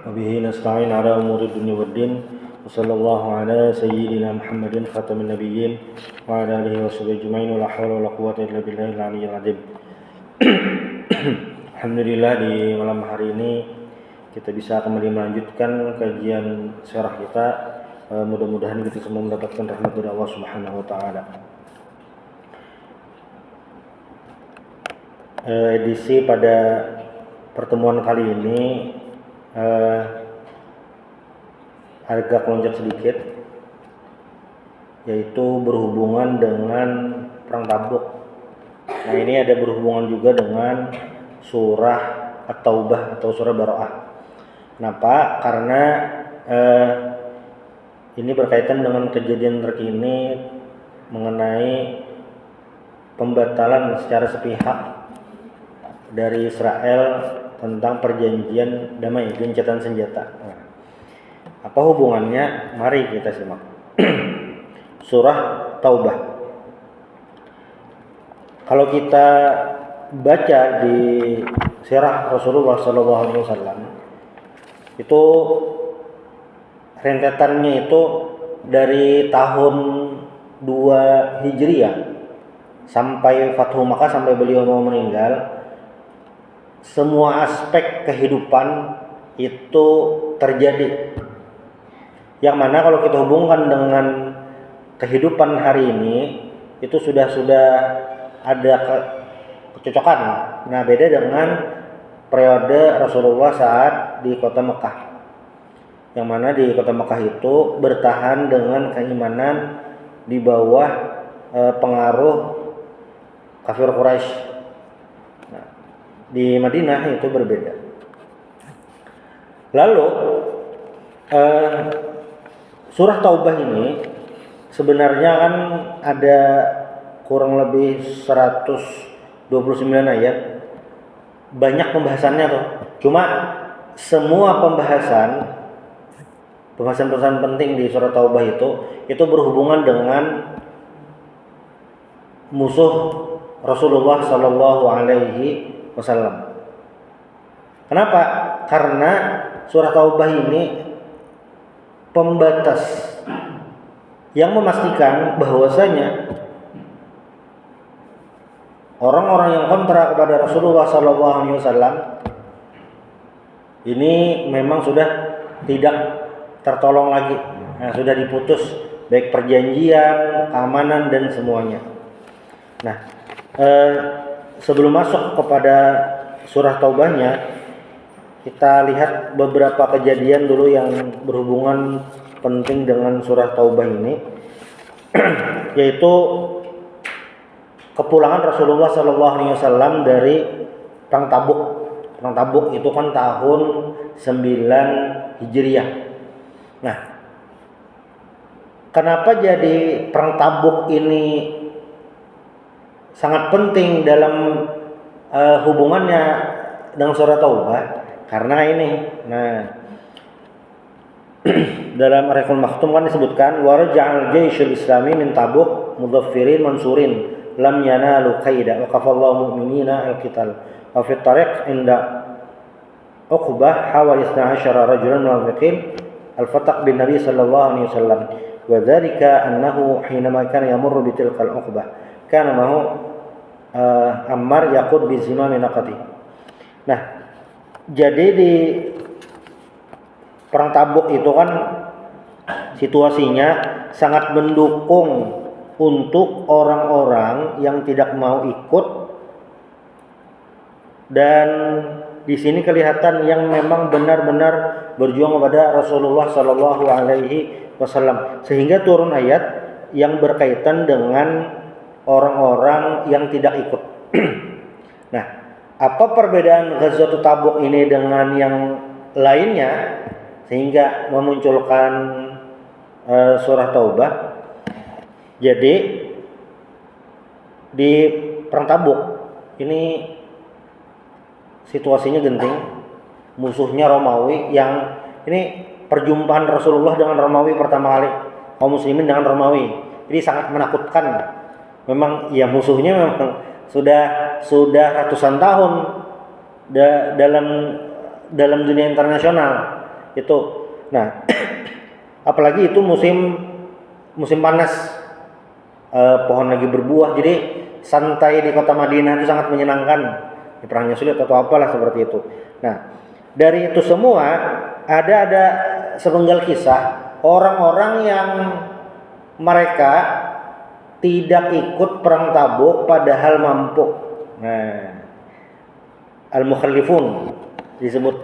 وبه نستعين على أمور الدنيا والدين وصلى الله على سيدنا محمد خاتم النبيين وعلى آله وصحبه أجمعين ولا حول ولا قوة إلا بالله العلي العظيم. Alhamdulillah di malam hari ini kita bisa kembali melanjutkan kajian syarah kita. Mudah-mudahan kita semua mendapatkan rahmat dari Allah Subhanahu wa taala. Edisi pada pertemuan kali ini agak loncat sedikit, yaitu berhubungan dengan perang Tabuk. Nah, ini ada berhubungan juga dengan surah At-Taubah atau surah Bara'ah. Kenapa? Karena ini berkaitan dengan kejadian terkini mengenai pembatalan secara sepihak dari Israel tentang perjanjian damai, gencatan senjata. Nah, apa hubungannya? Mari kita simak. Surah Taubah. Kalau kita baca di sirah Rasulullah SAW, itu rentetannya itu dari tahun 2 Hijriah sampai Fathu Makkah, sampai beliau mau meninggal. Semua aspek kehidupan itu terjadi, yang mana kalau kita hubungkan dengan kehidupan hari ini itu sudah ada kecocokan. Nah, beda dengan periode Rasulullah saat di kota Mekah, yang mana di kota Mekah itu bertahan dengan keimanan di bawah pengaruh kafir Quraisy. Nah, di Madinah itu berbeda. Lalu surah Taubah ini sebenarnya kan ada kurang lebih 129 ayat. Banyak pembahasannya tuh. Cuma semua pembahasan penting di surah Taubah itu berhubungan dengan musuh Rasulullah Sallallahu Alaihi Wasallam. Kenapa? Karena surah Taubah ini pembatas yang memastikan bahwasanya orang-orang yang kontra kepada Rasulullah SAW ini memang sudah tidak tertolong lagi. Nah, sudah diputus baik perjanjian, keamanan dan semuanya. Nah, sebelum masuk kepada surah Taubahnya, kita lihat beberapa kejadian dulu yang berhubungan penting dengan surah Taubah ini, yaitu kepulangan Rasulullah SAW dari perang Tabuk. Perang Tabuk itu kan tahun 9 Hijriah. Nah, kenapa jadi perang Tabuk ini sangat penting dalam hubungannya dengan surah Taubah? Karena ini, dalam Ar-Rahiqul Maktum kan disebutkan warja'al jayshul islami min Tabuk mudhaffirin mansurin lam yanalu qaida wa kafallahu mu'minina al-qital wa fi tariq inda Uqbah hawali 12 rajulan munafiqin al-fataq bin Nabi sallallahu alaihi wasallam wa dzalika annahu hinama kana yamurru bi tilkal Uqbah kana mahu Ammar yaqud bi zimami naqati. Nah, jadi di perang Tabuk itu kan situasinya sangat mendukung untuk orang-orang yang tidak mau ikut, dan di sini kelihatan yang memang benar-benar berjuang kepada Rasulullah Sallallahu Alaihi Wasallam, sehingga turun ayat yang berkaitan dengan orang-orang yang tidak ikut. Nah, apa perbedaan Ghazwatul Tabuk ini dengan yang lainnya sehingga memunculkan surah Taubah? Jadi di perang Tabuk ini situasinya genting, musuhnya Romawi, yang ini perjumpaan Rasulullah dengan Romawi pertama kali, kaum muslimin dengan Romawi. Jadi sangat menakutkan. Memang ya musuhnya memang sudah ratusan tahun dalam dunia internasional. itu. Nah, apalagi itu musim panas, pohon lagi berbuah, jadi santai di kota Madinah itu sangat menyenangkan. Di perangnya sulit atau apalah seperti itu. Nah, dari itu semua ada sepenggal kisah orang-orang yang mereka tidak ikut perang Tabuk padahal mampu. Nah, al-mukhallifun disebut.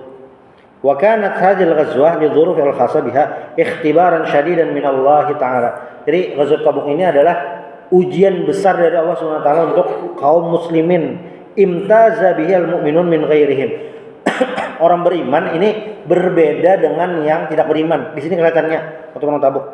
Wa kanat hadhihi al-ghazwah li dhuruf al-khassa biha ikhtibaran shadidan min Allah taala. Jadi ghazwat Tabuk ini adalah ujian besar dari Allah Subhanahu wa taala untuk kaum muslimin. Imtaza bihal mu'minun min ghairihim. Orang beriman ini berbeda dengan yang tidak beriman. Di sini kelihatannya waktu perang Tabuk.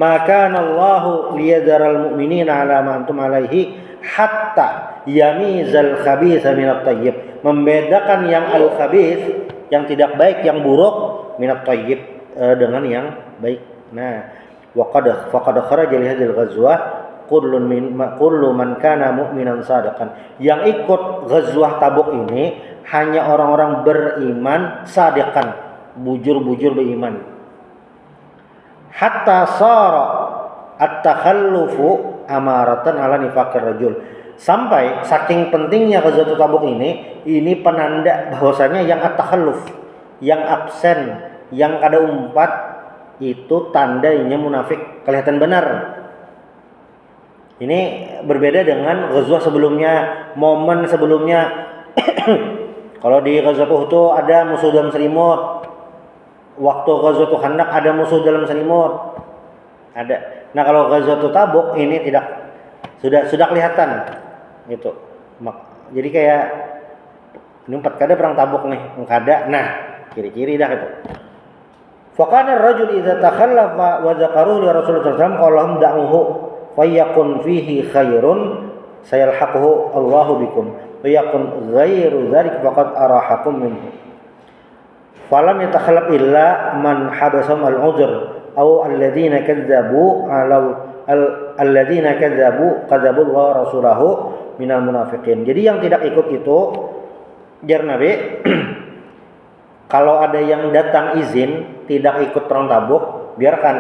Maka Allahu liyadharal mu'minina ala ma antum alaihi hatta yamizal khabitha minat thayyib. Membedakan yang al-khabith, yang tidak baik, yang buruk, minat thayyib, dengan yang baik. Nah, faqad kharaja li hadhil ghazwah kullu man kana mu'minan shadiqan. Yang ikut ghazwah Tabuk ini hanya orang-orang beriman shadiqan, bujur-bujur beriman. Hatta sara at-takhallufu amaratan ala nifaqir rajul. Sampai saking pentingnya ghazwah Tabuk ini penanda bahwasanya yang at-takhalluf, yang absen, yang kada umpat itu tandanya munafik, kelihatan benar. Ini berbeda dengan ghazwah sebelumnya, momen sebelumnya. Kalau di ghazwah Uhud ada musuh dalam selimut. Waktu ghazwah Khandaq ada musuh dalam selimut. Ada. Nah, kalau ghazwah Tabuk ini tidak, sudah kelihatan gitu. Jadi kayak ini 4 kada perang Tabuk nih, kada. Nah, kiri-kiri dah gitu. Faqala ar-rajul idza takhallafa wa dzakaru li Rasulullah sallallahu alaihi wasallam qala hum da'uhu fayakun fihi khairun sayalhaquhu Allahu bikum wa yakun ghairu dzalik faqad arahakum minhu. Falam yatakhallaf illa man habasahum al-udhr aw alladziina kadzdzabu alladziina kadzdzabu Allah rasulahu minal munafiqin. Jadi yang tidak ikut itu jar Nabi kalau ada yang datang izin tidak ikut perang Tabuk, biarkan.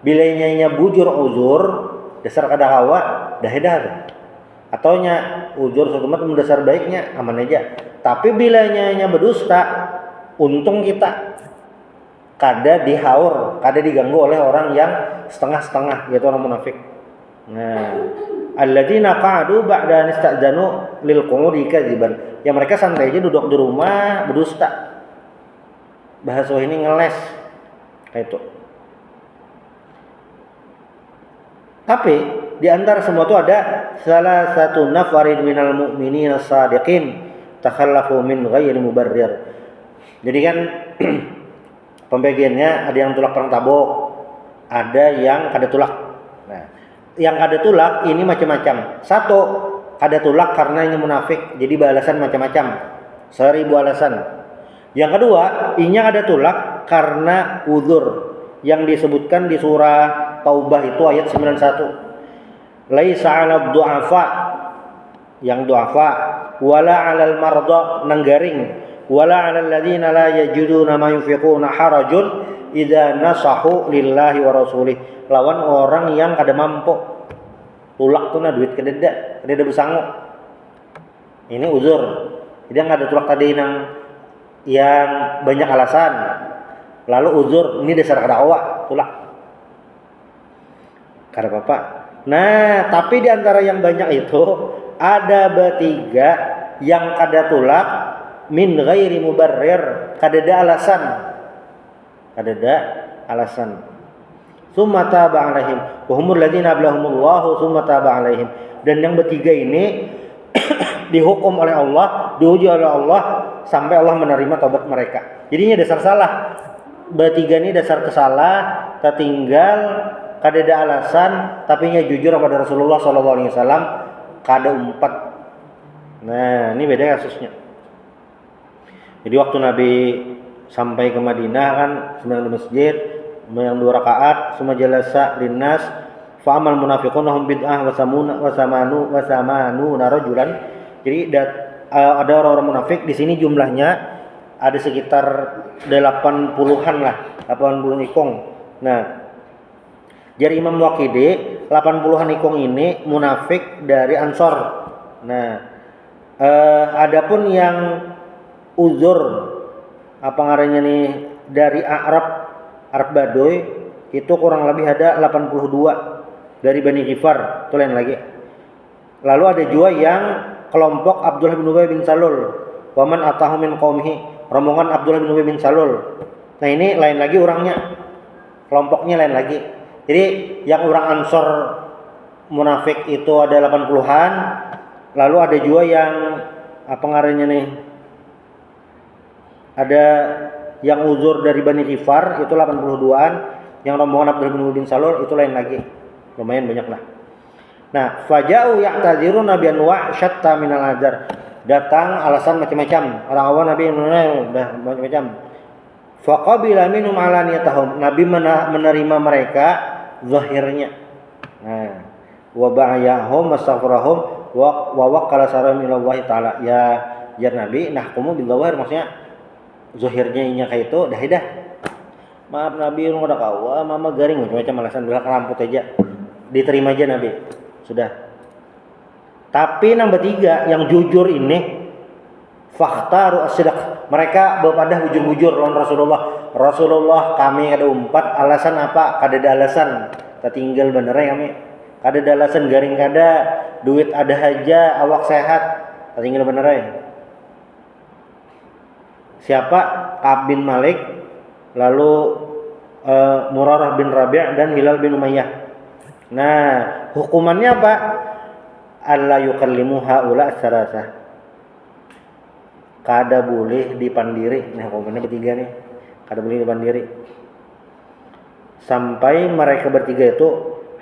Bila nya bujur uzur dasar kada hawa dah dah. Atau nya uzur satu mat dasar baiknya aman aja. Tapi bila nya berdusta, untung kita kada dihaur, kada diganggu oleh orang yang setengah-setengah, yaitu orang munafik. Nah, alladzina qa'adu ba'da nista'dzanu lil qumudi kadziban. Ya mereka santai aja duduk di rumah berdusta. Bahasa ini ngeles kayak itu. Tapi di antara semua itu ada salah satu nafarid minal mu'minina shadiqin takhallafu min ghairi mubarrir. Jadi kan pembagiannya ada yang tulak perang Tabuk, ada yang kada tulak. Nah, yang kada tulak ini macam-macam. Satu, kada tulak karena ini munafik, jadi balasan macam-macam. 1000 alasan. Yang kedua, inya kada tulak karena uzur yang disebutkan di surah Taubah itu ayat 91. Laisa 'alad du'afa, yang du'afa, wala 'alal marda, nanggaring, wala 'alal ladzina la yajiduna ma yunfiquna harajun idza nasahu lillahi wa rasulih. Lawan orang yang kada mampu. Tulak tuh na duit kededa bersanggup. Ini uzur. Jadi yang kada tulak tadi yang banyak alasan. Lalu uzur ini dasar kada awak, tulak. Kada apa-apa. Nah, tapi di antara yang banyak itu ada bertiga yang kada tulak min ghairi mubarrir, kada ada alasan. Kada ada alasan. Summa taba alaihim wa humul ladzina ablahumullahu summa taba alaihim. Dan yang bertiga ini dihukum oleh Allah, diuji oleh Allah sampai Allah menerima taubat mereka. Jadinya dasar salah. Bertiga ini dasar kesalah, tertinggal, kada ada alasan, tapi nya jujur kepada Rasulullah sallallahu alaihi wasallam, kada umpat. Nah, ini beda kasusnya. Jadi waktu Nabi sampai ke Madinah kan sembahyang di masjid, sembahyang 2 rakaat, summa jalasa linnas, fa amal munafiqun hum bid'ah wa samanu rajulan. Jadi ada orang-orang munafik di sini jumlahnya ada sekitar 80-an lah, 80 ikong. Nah, jadi Imam Waqidi 80-an ikong ini munafik dari Ansor. Nah, adapun yang uzur apa ngarannya nih dari Arab Baduy itu kurang lebih ada 82 dari Bani Ghifar, itu lain lagi. Lalu ada juga yang kelompok Abdullah bin Ubay bin Salul, waman atahu min qaumihi, rombongan Abdullah bin Ubay bin Salul. Nah, ini lain lagi orangnya, kelompoknya lain lagi. Jadi yang orang Ansor munafik itu ada 80-an, lalu ada juga yang apa ngarannya nih, ada yang uzur dari Bani Ghifar itu 82-an, yang rombongan Abdullah bin Ubay bin Salul itu lain lagi. Lumayan banyak lah. Nah, faja'u ya'tadziruna bi anwa' syatta minal adzar. Datang alasan macam-macam. Orang awam Nabi macam-macam. Faqabila minhum alaniyatahum. Nabi menerima mereka zahirnya. Nah, wa ba'yahum wastaghfarahum wa waqqala saram ila Allah taala. Ya Nabi, nahkumu bil zawahir, maksudnya zahirnya nya kayak itu dah. Maaf Nabi, udah kawa mama garing macam-macam alasan belak rambut aja. Diterima aja Nabi. Sudah. Tapi nomor 3 yang jujur ini fakhtaru as-sidq. Mereka berpadah bujur-bujur lawan Rasulullah. Rasulullah kami ada 4 alasan apa? Kada ada alasan. Tertinggal bener kami. Kada ada alasan garing kada, duit ada aja, awak sehat. Tertinggal bener. Siapa? Ka'ab bin Malik, lalu Murarah bin Rabi' dan Hilal bin Umayyah. Nah, hukumannya apa? Alla yukallimu haula sarasah. Kada boleh dipandiri. Nah, hukumannya bertiga nih. Kada boleh dipandiri. Sampai mereka bertiga itu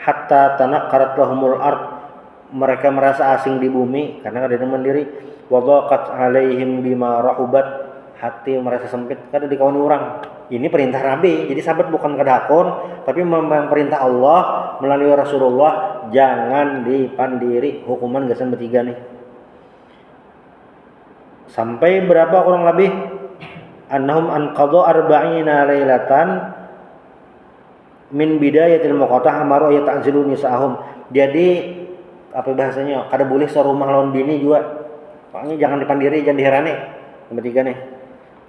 hatta tanakkarat lahumul ard. Mereka merasa asing di bumi karena kada ada mandiri. Wa dhaqat alaihim bima rahubat. Hati merasa sempit kada dikawani orang. Ini perintah Nabi, jadi sahabat bukan kedakon, tapi memang perintah Allah melalui Rasulullah, jangan dipandiri. Hukuman gasan bertiga nih. Sampai berapa kurang lebih? Annahum anqadhu arba'ina lailatan min bidayatil muqatah amaru yata'zilu nisa'ahum. Jadi apa bahasanya? Kada boleh serumah lawan bini juga. Pokoknya jangan dipandiri, jangan diherani. Yang bertiga nih.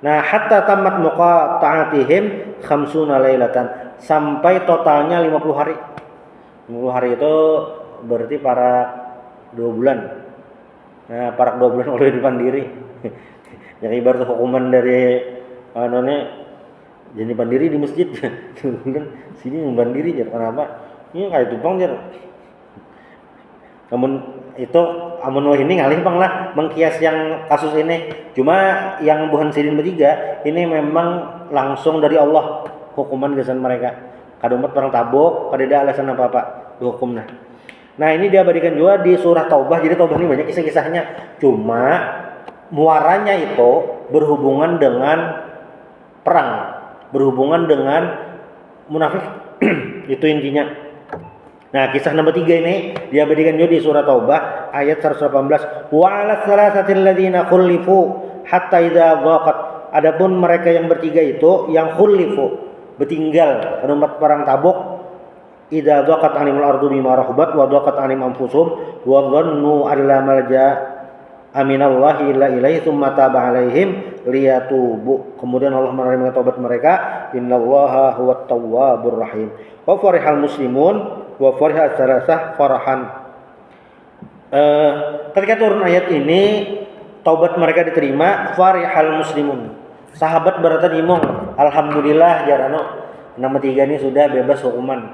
Nah, hatta tamat muqata'atihim khamsuna lailatan. Sampai totalnya 50 hari. 50 hari itu berarti para 2 bulan. Nah, para 2 bulan oleh dipandiri. Yang ibarat hukuman dari jadi pandiri di masjid. Sini membandiri jar kenapa? Ini kayak tumpang jar. Namun itu amun ini ngalih bang lah mengkias yang kasus ini. Cuma yang buhan sidin bertiga ini memang langsung dari Allah hukuman gasan mereka. Kada umat perang Tabuk, kada ada alasan apa-apa dihukumnya. Nah, ini diabadikan juga di surah Taubah. Jadi Taubah ini banyak kisah-kisahnya. Cuma muaranya itu berhubungan dengan perang, berhubungan dengan munafik. Itu intinya. Nah, kisah nomor 3 ini diabadikan juga di surah Taubah ayat 118. Wa 'ala tsalasatil ladzina khulifu hatta idza dhaqat. Adapun mereka yang bertiga itu yang khulifu, bertinggal pada umat perang Tabuk, idza dhaqat 'animul ardu bima rahabat wa dhaqat 'anim anfusuhum wa dhannu alla malja aminallahi illa ilaihi tsumma taba 'alaihim liyatubu. Kemudian Allah menerima taubat mereka. Innallaha huwat tawwabur rahim. Wa farihal muslimun wa farihal salasah farahan. Ketika turun ayat ini, taubat mereka diterima, farihal muslimun. Sahabat berkata dimong, alhamdulillah jarano. Nomor 3 ini sudah bebas hukuman.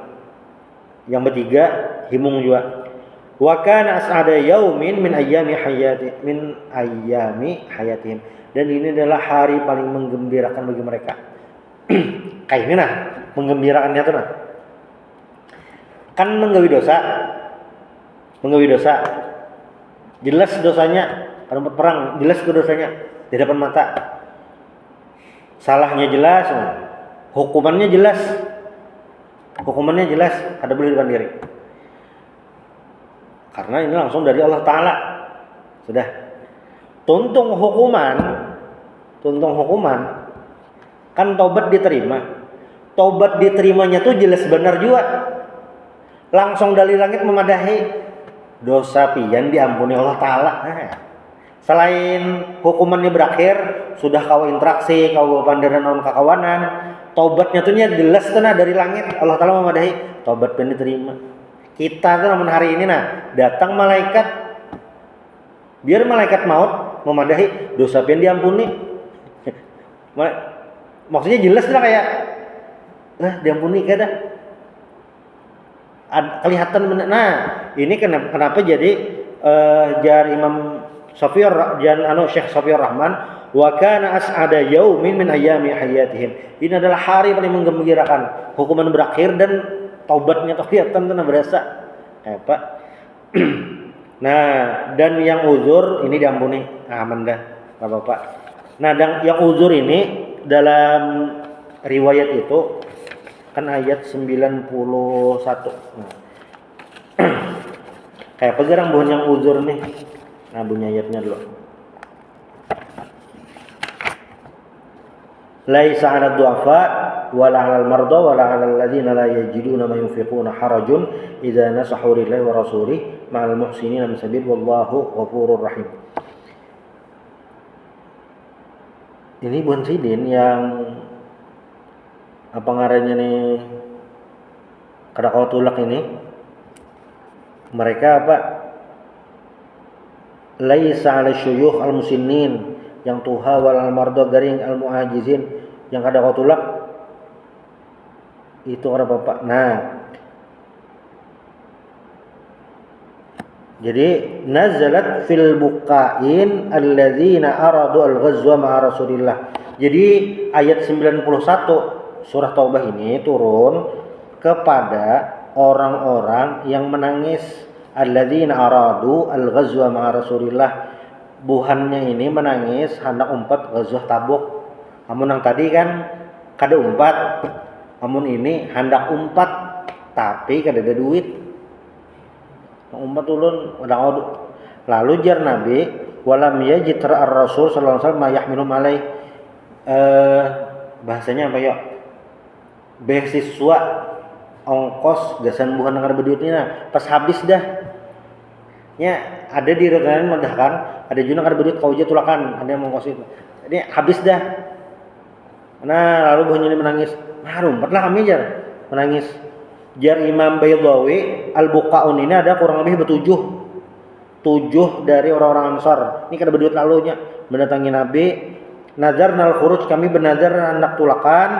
Yang bertiga himung juga. Wa kana as'ada yaumin min ayyami hayatihim. Dan ini adalah hari paling menggembirakan bagi mereka. Kayak ini nah, menggembirakannya tuh nah. Kan menggawi dosa. Jelas dosanya, kalau perang jelas ke dosanya di depan mata. Salahnya jelas, hukumannya jelas. Ada boleh dipandiri. Karena ini langsung dari Allah Ta'ala. Sudah. Tuntung hukuman tuntung hukuman. Kan taubat diterima. Taubat diterimanya tuh jelas benar juga. Langsung dari langit memadahi dosa pian diampuni Allah Ta'ala. Selain hukumannya berakhir, sudah kau interaksi, kau pandaran non kakawanan, taubatnya tuh jelas tuh dari langit Allah Ta'ala memadahi taubat pian diterima. Kita tuh namun hari ini datang malaikat, biar malaikat maut memadahi dosa pian diampuni. Maksudnya jelas lah kayak diampuni kayak dah. Kelihatan benar. Nah, ini kenapa jadi jar Imam Safiyur Syekh Safiyur Rahman, wa kana as'ada yaumin min ayyami hayatihim. Ini adalah hari paling menggembirakan. Hukuman berakhir dan taubatnya tuh kelihatan tuh berasa. Pak. Nah, dan yang uzur ini diampuni. Aman dah, enggak apa-apa. Nah, dan yang uzur ini dalam riwayat itu kan ayat 91. Nah. Kayak apa sekarang bukan yang uzur nih. Nah, bunyi ayatnya dulu. Laisa 'alal du'afa wala 'alal marda wala 'alal ladzina la yajiduna ma yunfiquna harajun idza nasahu lillahi wa rasulih ma'al muhsinina min sabil wallahu ghafurur rahim. Ini bukan sidin yang apa ngarannya nih kada kau tulak ini. Mereka apa? Laisa 'ala syuyukh al-musinnin yang tuha wal marda garing al-muajizin yang kada kau tulak itu kada bapak. Nah, jadi nazalat fil buqain alladzina aradu al-ghazwa ma'a Rasulillah. Jadi ayat 91 surah Taubah ini turun kepada orang-orang yang menangis alladzina aradu al-ghazwa ma'a Rasulillah. Buhannya ini menangis hendak umpat ghazwah Tabuk. Amun yang tadi kan kada umpat. Amun ini hendak umpat tapi kada ada duit. Umpat ulun lalu jar Nabi walam yajid ar-rasul sallallahu alaihi wasallam yahmilum alaih. Bahasanya apa ya? Beasiswa ongkos gasan bukan kada berduitnya pas habis dah. Ya, ada di rekening mendahkan, ada juga kada berduit kau aja tulakan, ada yang mengkos itu. Ini habis dah. Nah, lalu buahnya ini menangis. Nah, rumpatlah kami jar menangis. Jar Imam Baydawi Al-Buqaun ini ada kurang lebih tujuh dari orang-orang Ansar. Ini kada berduit lalunya mendatangi Nabi. Nazarnal khuruj, kami bernazar hendak tulakan.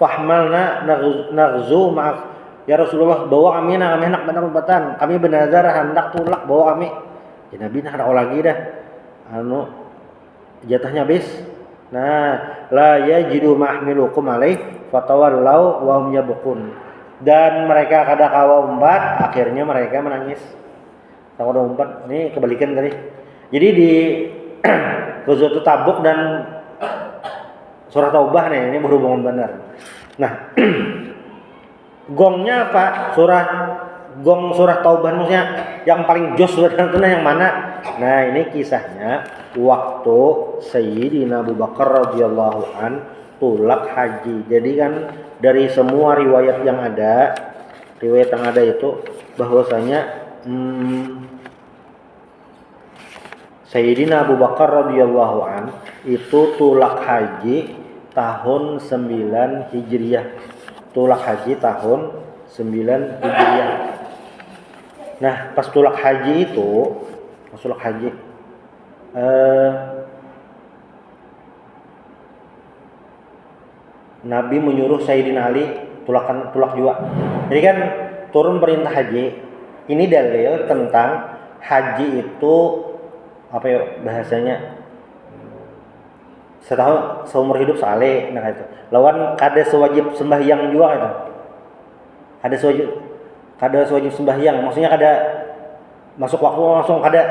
Fahmalna naghzu ma'ak. Ya Rasulullah, bawa kami hendak benar umpatan. Kami bernazar hendak tulak, bawa kami. Ya Nabi nak ada lagi dah. Jatahnya habis. Nah, la yajidu mahmilukum alaih fatawallau wa hum yabqun. Dan mereka kada kawa umpat, akhirnya mereka menangis. Kalau udah umpat, ini kebalikan tadi. Jadi di Ghazwatul Tabuk dan surah Taubah nih, ini berhubungan benar. Nah, gongnya apa? Gong surah Taubah maksudnya yang paling jos sebenarnya yang mana? Nah, ini kisahnya waktu Sayyidina Abu Bakar radhiyallahu an tulak haji. Jadi kan dari semua riwayat yang ada itu bahwasanya Sayyidina Abu Bakar radhiyallahu an itu tulak haji tahun 9 Hijriah. Tulak haji tahun 9 Hijriah. Nah, pas tulak haji Nabi menyuruh Sayyidina Ali tulak juga. Jadi kan turun perintah haji. Ini dalil tentang haji itu apa ya bahasanya? Setahun seumur hidup sekali, nah itu. Lawan kada sewajib sembahyang juga itu. Kada sewajib sembahyang, maksudnya kada masuk waktu langsung kada.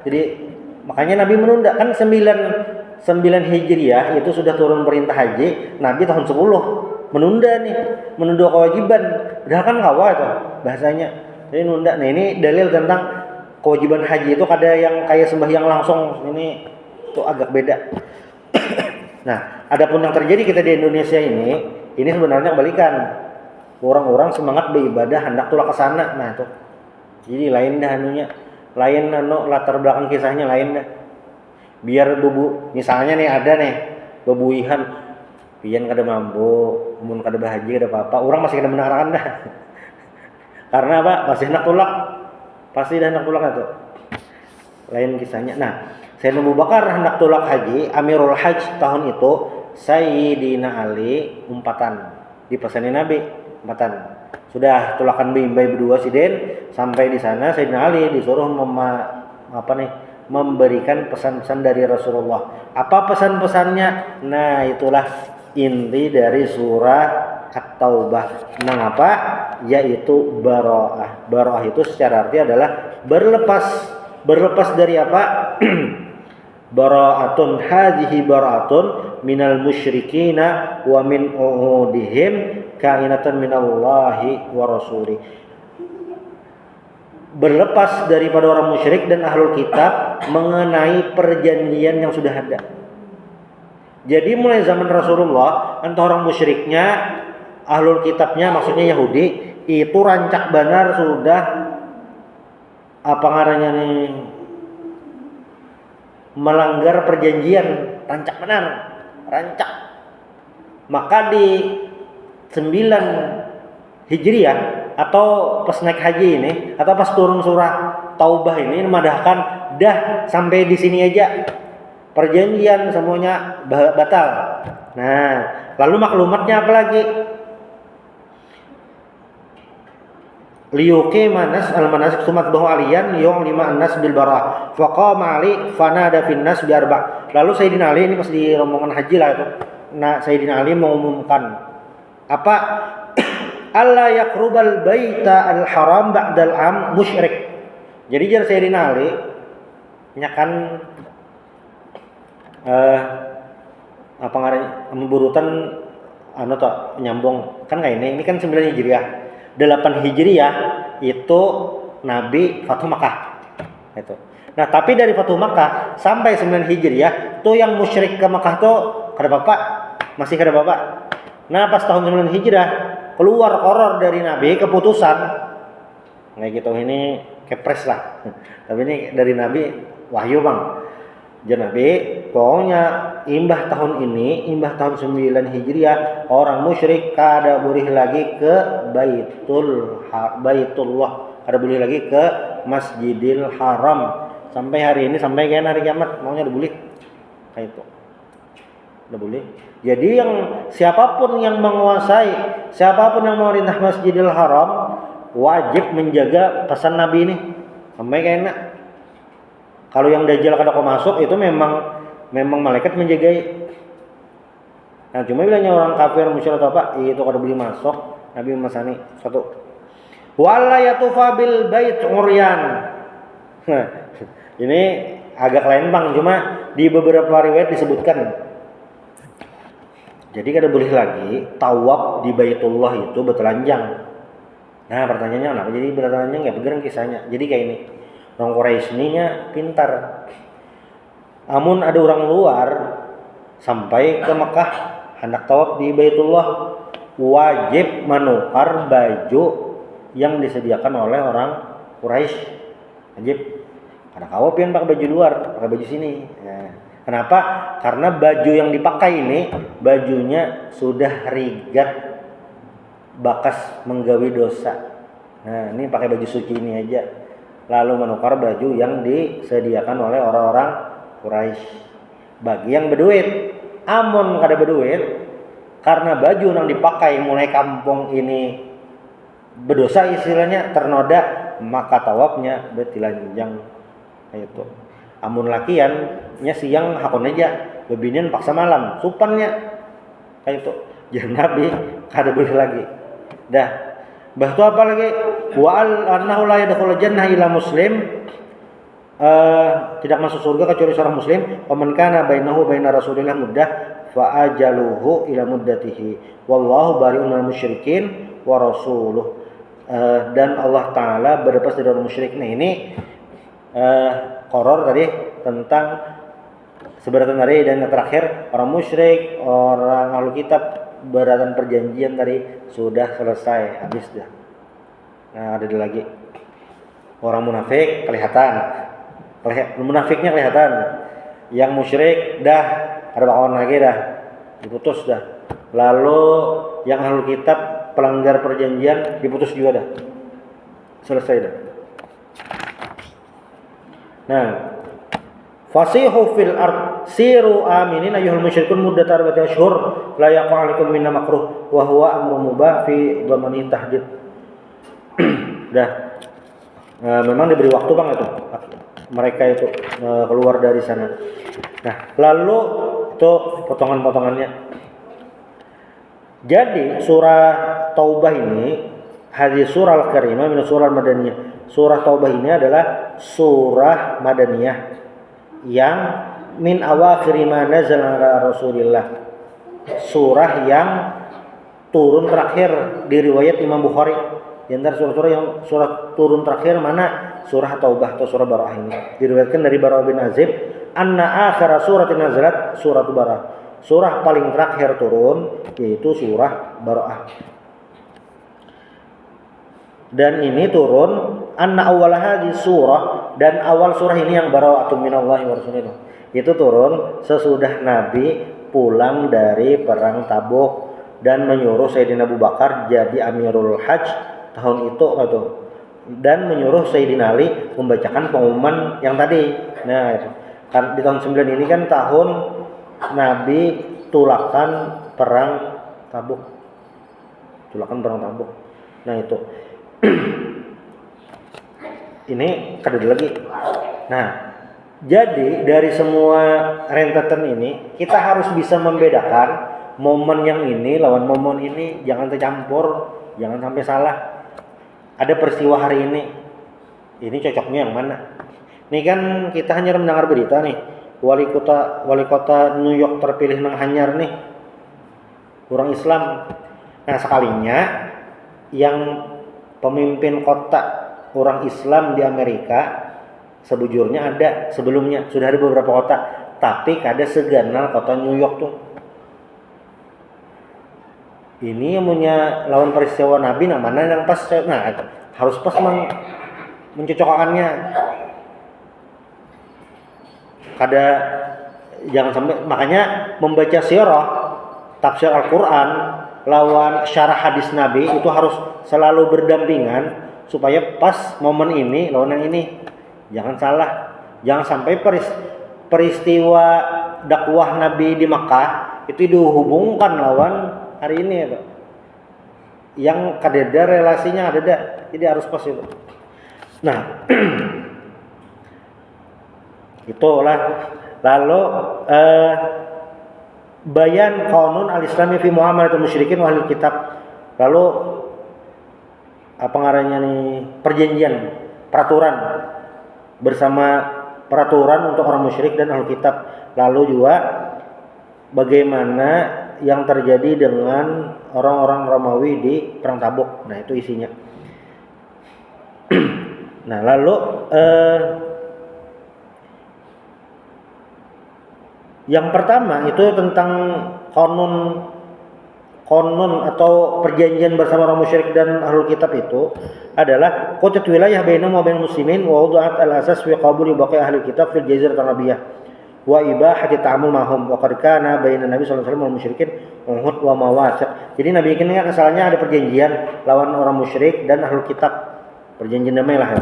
Jadi makanya Nabi menunda kan 9 Hijriah itu sudah turun perintah haji, Nabi tahun 10 menunda kewajiban. Padahal kan kawa itu bahasanya. Jadi nunda. Nah, ini dalil tentang kewajiban haji itu kada yang kayak sembahyang langsung. Ini tuh agak beda. Nah, adapun yang terjadi kita di Indonesia ini sebenarnya kebalikan. Orang-orang semangat beribadah hendak tulah ke sana. Nah, tuh. Jadi lain dah anunya. Lain latar belakang kisahnya lain dah. Biar misalnya nih ada nih bebuihan pian kada mampu, mun kada bahagia kada apa-apa, orang masih kada menarangkan dah. Karena apa? Masih hendak tulak. Pasti dah hendak tulak itu. Lain kisahnya. Nah, Sayyidina Abu Bakar hendak tulak haji, Amirul Hajj tahun itu Sayyidina Ali umpatan. Dipesani Nabi umpatan. Sudah tulakan bimbai berdua siden sampai di sana Sayyidina Ali disuruh memberikan pesan-pesan dari Rasulullah. Apa pesan-pesannya? Nah, itulah inti dari surah At-Taubah. Mengapa? Yaitu bara'ah. Bara'ah itu secara arti adalah berlepas dari apa? Bara'atun hadhihi bara'atun minal musyrikina wa min uhudihim kainatan minallahi wa rasuli. Berlepas daripada orang musyrik dan ahlul kitab mengenai perjanjian yang sudah ada. Jadi mulai zaman Rasulullah, entah orang musyriknya, ahlul kitabnya maksudnya Yahudi, itu rancak benar sudah apa ngarannya nih melanggar perjanjian, rancak. Maka di 9 Hijriah atau pas naik haji ini atau pas turun surah Taubah ini memadahkan dah sampai di sini aja. Perjanjian semuanya batal. Nah, lalu maklumatnya apa lagi? Liyuqima nas al-manasik sumat bahu aliyan yung 5 nas bil barah. Faqama Ali fanada fin nas bi arba'. Lalu Sayyidina Ali ini pas di rombongan haji lah itu. Nah, Sayyidina Ali mengumumkan apa? Allah yakrubal baita al-haram ba'dal am musyrik. Jadi jar Sayyidina Ali nyakan apa ngarannya memburutan nyambung kan kayak ini kan 9 Hijriah. 8 Hijriah itu Nabi Fatuh Makkah. Itu. Nah, tapi dari Fatuh Makkah sampai 9 Hijriah tuh yang musyrik ke Makkah tuh kada bapak, masih kada bapak. Nah, pas tahun 9 Hijriah keluar koror dari Nabi keputusan. Nah, gitu ini kepres lah. Tapi ini dari Nabi wahyu, Bang. Jadi Nabi, pokoknya imbah tahun 9 Hijriah orang musyrik kada boleh lagi ke Baitullah, kada boleh lagi ke Masjidil Haram sampai hari ini, sampai kayak hari kiamat maunya udah boleh kayak itu, udah boleh. Jadi yang siapapun yang menguasai, siapapun yang memerintah Masjidil Haram wajib menjaga pesan Nabi ini sampai kayak enak. Kalau yang dajjal kada kau masuk itu memang malaikat menjagai. Nah, cuma bilangnya orang kafir musyrik atau apa itu kada boleh masuk. Nabi masani satu. Wala yatufa bil bait uryan. Ini agak lain, Bang, cuma di beberapa riwayat disebutkan. Jadi kada boleh lagi tawaf di Baitullah itu bertelanjang. Nah, pertanyaannya kenapa jadi bertelanjang? Enggak begitu kisahnya. Jadi kayak ini. Orang Quraisy ininya pintar. Amun ada orang luar sampai ke Mekah hendak tawaf di Baitullah wajib menukar baju yang disediakan oleh orang Quraisy. Wajib. Karena kau pian pakai baju luar, pakai baju sini. Nah, kenapa? Karena baju yang dipakai ini bajunya sudah rigat bakas menggawi dosa. Nah, ini pakai baju suci ini aja. Lalu menukar baju yang disediakan oleh orang-orang Quraisy. Bagi yang berduit, amun kada berduit, karena baju yang dipakai mulai kampung ini berdosa istilahnya ternoda, maka tawafnya bertelanjang itu. Amun lakiannya siang hakon aja, bebinian paksa malam, supannya kayak itu. Jangan Nabi kada boleh lagi. Dah. Bahtu apa lagi? Wa annahu la yadkhulul jannah illa muslim. Tidak masuk surga kecuali seorang muslim. Wa man kana bainahu baina Rasulillah muddah fa ajaluhu ila muddatihi. Wallahu bari'un minal musyrikin wa rasuluh. Dan Allah taala berlepas dari orang musyrik. Nah, ini koror tadi tentang Seberatan tadi dan yang terakhir orang musyrik, orang ahlu kitab beratan perjanjian tadi sudah selesai, habis dah. Nah, ada lagi orang munafik kelihatan, munafiknya kelihatan. Yang musyrik dah ada bakawan lagi dah, diputus dah. Lalu yang ahlu kitab pelanggar perjanjian diputus juga dah, selesai dah. Nah, fasihu fil ard siru aminin ayyuhal musyrikun muddat arba'ati ashhur la yaqa 'alaikum minna makruh wa huwa amru mubah fi dhamani tahdid. Dah. Memang diberi waktu Bang itu. Mereka itu keluar dari sana. Nah, lalu itu potongan-potongannya. Jadi surah Taubah ini hadis surah Al-Karimah min surah Madaniyah. Surah Taubah ini adalah surah Madaniyah yang min awakhir ma nazala ala Rasulillah. Surah yang turun terakhir di riwayat Imam Bukhari. Di antara surah-surah yang surah turun terakhir mana? Surah Taubah atau surah Bara'ah ini. Diriwayatkan dari Bara'ah bin Azib, anna akhir suratin nazalat surah Bara'ah. Surah paling terakhir turun yaitu surah Bara'ah. Dan ini turun anna awwalaha di surah, dan awal surah ini yang bara'atun minallahi wa rasulih. Itu turun sesudah Nabi pulang dari perang Tabuk dan menyuruh Sayyidina Abu Bakar jadi Amirul Hajj tahun itu atau dan menyuruh Sayyidina Ali membacakan pengumuman yang tadi. Nah, itu. Kan di tahun 9 ini kan tahun Nabi tulakan perang Tabuk. Tulakan perang Tabuk. Nah, itu. Ini kada lagi. Nah, jadi dari semua rentetan ini kita harus bisa membedakan momen yang ini lawan momen ini, jangan tercampur, jangan sampai salah. Ada peristiwa hari ini cocoknya yang mana? Ini kan kita hanya mendengar berita nih, wali kota New York terpilih nang hanyar nih, orang Islam. Nah, sekalinya yang pemimpin kota orang Islam di Amerika sebujurnya ada sebelumnya, sudah ada beberapa kota, tapi kada seganal kota New York tuh. Ini yang punya lawan peristiwa Nabi, nah mana yang pas? Nah, harus pas mencocokkannya. Kada jangan sampai, makanya membaca sirah, tafsir Al-Qur'an lawan syarah hadis Nabi itu harus selalu berdampingan supaya pas momen ini lawan yang ini. Jangan salah. Jangan sampai peristiwa dakwah Nabi di Makkah itu dihubungkan lawan hari ini ya, Pak. Yang kadeda relasinya ada, jadi harus pas itu. Nah, itulah. Lalu bayan qanun al-islami fi muamalatil musyrikin wa ahli kitab. Lalu apa ngarannya nih, perjanjian, peraturan bersama peraturan untuk orang musyrik dan ahli kitab. Lalu juga bagaimana yang terjadi dengan orang-orang Romawi di perang Tabuk. Nah, itu isinya. Nah, lalu yang pertama itu tentang konun atau perjanjian bersama orang musyrik dan ahlul kitab itu adalah qatat wilayah bainahum wa bainal muslimin wa wudu'at al-asas fi qabuli baqi ahli kitab fil jazirah al-arabiyyah wa ibahati ta'amul mahum wa qad kana bainan nabi sallallahu alaihi wasallam wal musyrikin uhud wa mawasiq. Jadi Nabi ini kan asalnya ada perjanjian lawan orang musyrik dan ahlul kitab, perjanjian damai lah.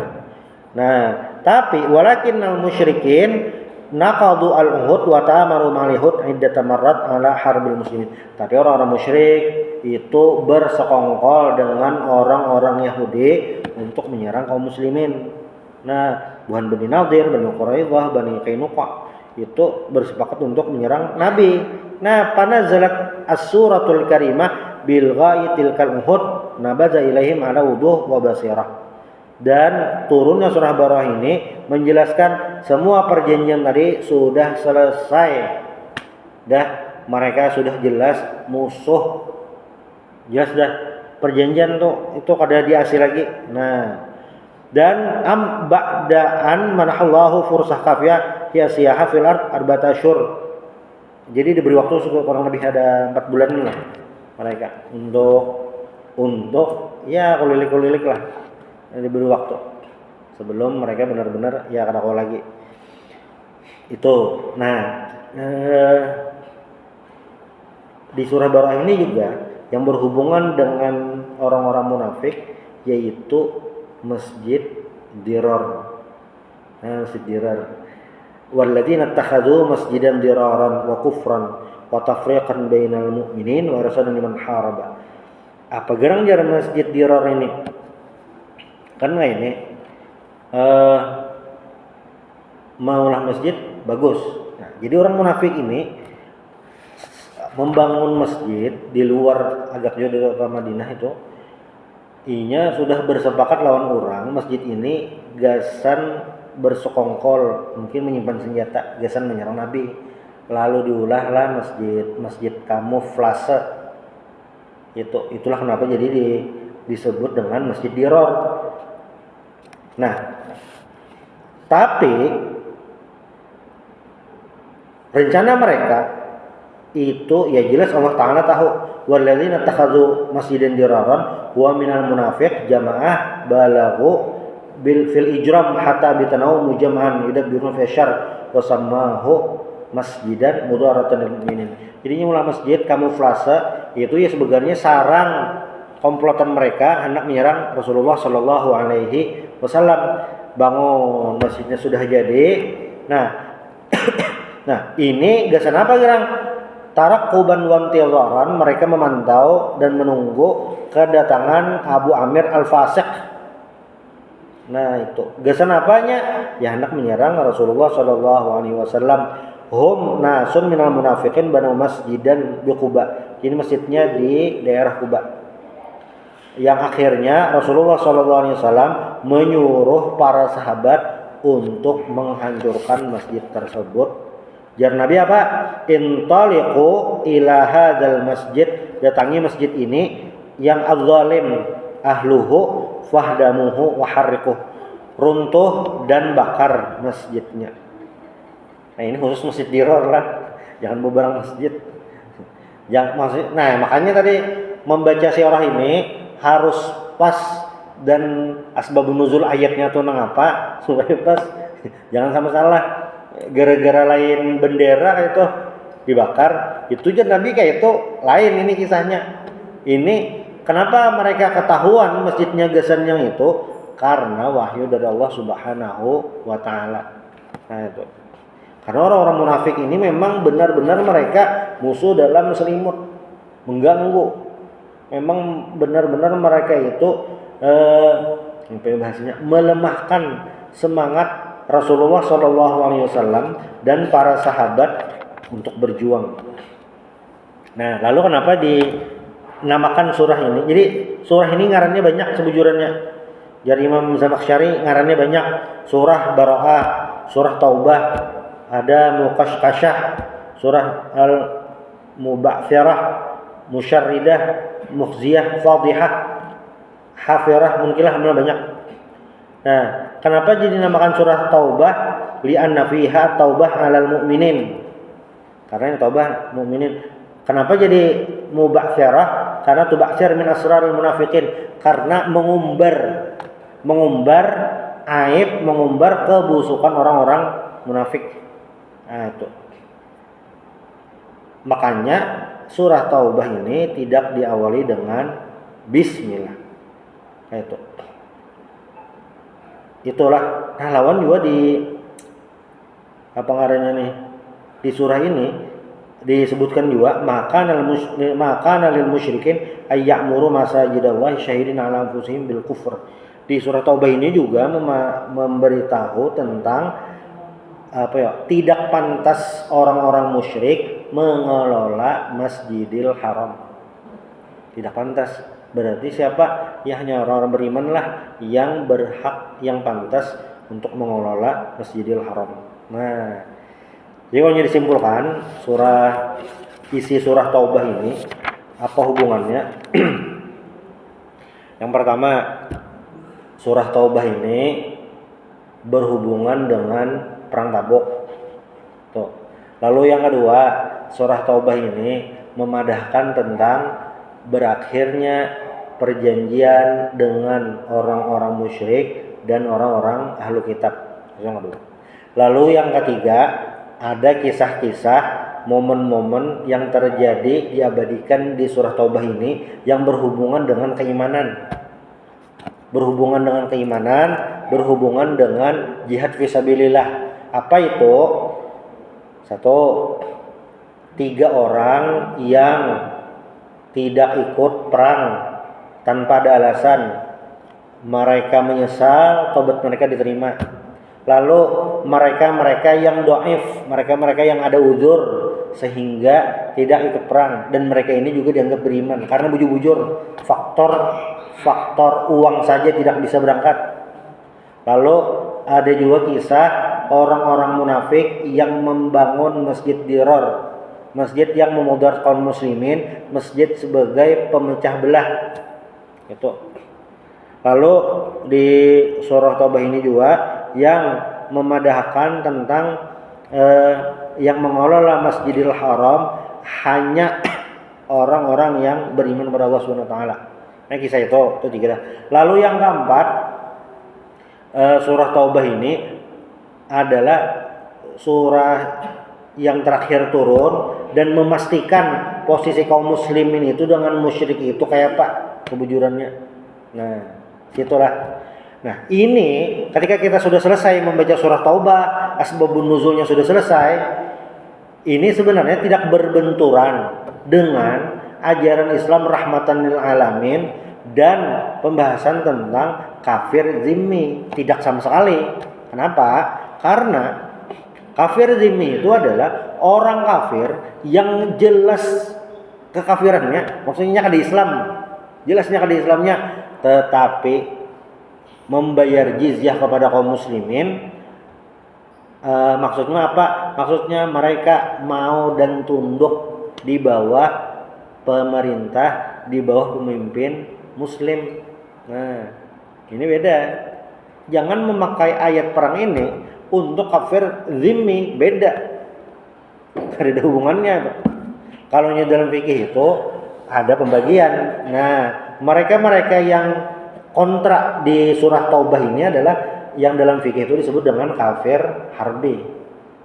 Nah, tapi walakinnal musyrikin naqadu al-uhud wa ta'amaru ma'al-yahud iddatan marrat ala harbil muslimin. Tapi orang-orang musyrik itu bersekongkol dengan orang-orang Yahudi untuk menyerang kaum muslimin. Nah, bukan Bani Nadir, Bani Quraidah, Bani Qainuqa itu bersepakat untuk menyerang Nabi. Nah, panazalat as-suratul karimah bil ghaitil kal uhud nabaza ilaihim ala wuduh wa basirah. Dan turunnya surah Bara'ah ini menjelaskan semua perjanjian tadi sudah selesai. Dah, mereka sudah jelas musuh. Jelas dah perjanjian tuh itu kada diasi lagi. Nah, dan ba'daan manahallahu fursah kafiyah ya siyaha fil ard arba'ata asyhur. Jadi diberi waktu kurang lebih ada 4 bulan lah mereka untuk ya kulilik lah, diberi waktu sebelum mereka benar-benar ya kada lagi itu. Nah, di surah Barah ini juga yang berhubungan dengan orang-orang munafik, yaitu masjid Dirar. Masjid Dirar. Walladzina ittakhadhu masjidan diraran wa kufran wa tafriqan bainal mu'minin wa irsadan liman haraba. Apa gerang jar masjid Dirar ini? Karena ini maulah masjid bagus. Nah, jadi orang munafik ini membangun masjid di luar agak jauh dari kota Madinah itu, inya sudah bersepakat lawan orang masjid ini gasan bersekongkol, mungkin menyimpan senjata, gasan menyerang Nabi. Lalu diulahlah masjid kamuflase. Itulah kenapa jadi disebut dengan Masjid Dirar. Nah, tapi rencana mereka itu ya jelas Allah Ta'ala tahu. Walladzina takhadhu masjidan diraran wa minal munafiq jamaah balaghu fil ijram hatta bitanaw mujama'an yudabbiruna fi syarr wa sammahu masjidan mudaratan lil mu'minin. Jadi mulai masjid kamuflase itu ya sebenarnya sarang komplotan mereka hendak menyerang Rasulullah sallallahu alaihi wasallam. Bangun masjidnya sudah jadi. Nah, ini gasan apa gerang? Taraquban wa intizaran, mereka memantau dan menunggu kedatangan Abu Amir Al-Fasiq. Nah, itu gasan apanya? Ya hendak menyerang Rasulullah sallallahu alaihi wasallam. Hum nasun minal munafiqin banu masjidan di Quba. Ini masjidnya di daerah Quba. Yang akhirnya Rasulullah sallallahu alaihi wasallam menyuruh para sahabat untuk menghancurkan masjid tersebut. Jar Nabi apa? Intaliqu ila hadzal masjid, datangi masjid ini yang adzalim ahluhu fahdamuhu wa harriquh, runtuh dan bakar masjidnya. Nah, ini khusus Masjid Dirar lah, jangan beberapa masjid. Nah, makanya tadi membaca sirah ini harus pas dan asbabun nuzul ayatnya tuh nang apa supaya pas, jangan sampai salah. Gara-gara lain bendera itu dibakar, itu aja Nabi kayak itu lain ini kisahnya. Ini kenapa mereka ketahuan masjidnya gasan yang itu? Karena wahyu dari Allah Subhanahu wa taala. Nah, itu. Karena orang-orang munafik ini memang benar-benar mereka musuh dalam selimut, mengganggu. Memang benar-benar mereka itu bahasanya melemahkan semangat Rasulullah SAW dan para sahabat untuk berjuang. Nah, lalu kenapa dinamakan surah ini? Jadi surah ini ngarannya banyak sebujurannya. Dari Imam Zamakhsyari ngarannya banyak. Surah Bara'ah, surah Taubah, ada Muqashqashah, surah Al-Muba'thirah, Musyarridah, Mukhziyah, Fadihah, Hafirah, Munkilah, banyak. Nah, kenapa jadi dinamakan surah Taubah? Li'anna fiha taubah 'alal mu'minin. Karena ini taubah mukminin. Kenapa jadi Muba'thirah? Karena tuba'thir min asraril munafiqin, karena mengumbar aib, mengumbar kebusukan orang-orang munafik. Nah, itu. Makanya surah Taubah ini tidak diawali dengan bismillah. Nah, itu. Itulah. Nah, lawan juga di apa ngarannya nih? Di surah ini disebutkan juga maka lil musyrikin ay ya'muru masajidallahi syahidin 'ala anfusihim bil kufr. Di surah Taubah ini juga memberitahu tentang tidak pantas orang-orang musyrik mengelola Masjidil Haram. Tidak pantas. Berarti siapa? Ya hanya orang-orang beriman lah yang berhak, yang pantas untuk mengelola Masjidil Haram. Nah, jadi kalau disimpulkan isi surah Taubah ini apa hubungannya? Yang pertama, surah Taubah ini berhubungan dengan perang Tabuk. Lalu yang kedua, surah Taubah ini memadahkan tentang berakhirnya perjanjian dengan orang-orang musyrik dan orang-orang ahlu kitab. Yang kedua. Lalu yang ketiga, ada kisah-kisah momen-momen yang terjadi diabadikan di surah Taubah ini yang berhubungan dengan keimanan. Berhubungan dengan keimanan, berhubungan dengan jihad fisabilillah. Apa itu? Satu, 3 orang yang tidak ikut perang tanpa ada alasan. Mereka menyesal, tobat mereka diterima. Lalu mereka yang dhaif, mereka yang ada uzur sehingga tidak ikut perang, dan mereka ini juga dianggap beriman karena bujur-bujur faktor uang saja tidak bisa berangkat. Lalu ada juga kisah orang-orang munafik yang membangun masjid Dirar, masjid yang memudarat kaum muslimin, masjid sebagai pemecah belah. Itu. Lalu di surah Taubah ini juga yang memadahkan tentang yang mengelola Masjidil Haram hanya orang-orang yang beriman kepada Allah Subhanahu wa taala. Nah, kisah itu tiga. Lalu yang keempat, surah Taubah ini adalah surah yang terakhir turun dan memastikan posisi kaum muslimin itu dengan musyrik itu kayak apa kebujurannya. Nah, situlah. Nah, ini ketika kita sudah selesai membaca surah Taubah, asbabun nuzulnya sudah selesai, ini sebenarnya tidak berbenturan dengan ajaran Islam rahmatan lil alamin dan pembahasan tentang kafir zimmi, tidak sama sekali. Kenapa? Karena kafir zimmi itu adalah orang kafir yang jelas kekafirannya, maksudnya ada Islam, jelasnya ada Islamnya, tetapi membayar jizyah kepada kaum muslimin. Maksudnya apa? Maksudnya mereka mau dan tunduk di bawah pemerintah, di bawah pemimpin muslim. Nah, ini beda. Jangan memakai ayat perang ini untuk kafir zimmi, beda. Tidak ada hubungannya. Kalau dalam fikih itu ada pembagian. Nah, mereka yang kontra di surah Taubah ini adalah yang dalam fikih itu disebut dengan kafir harbi,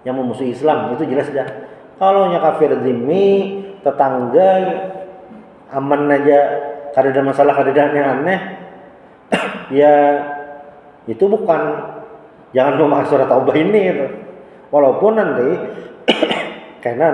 yang memusuhi Islam. Itu jelas dah. Kalau kafir zimmi, tetangga aman aja, kada ada masalah, kada ada aneh, ya itu bukan, jangan memakai surah Taubah ini gitu. Walaupun nanti karena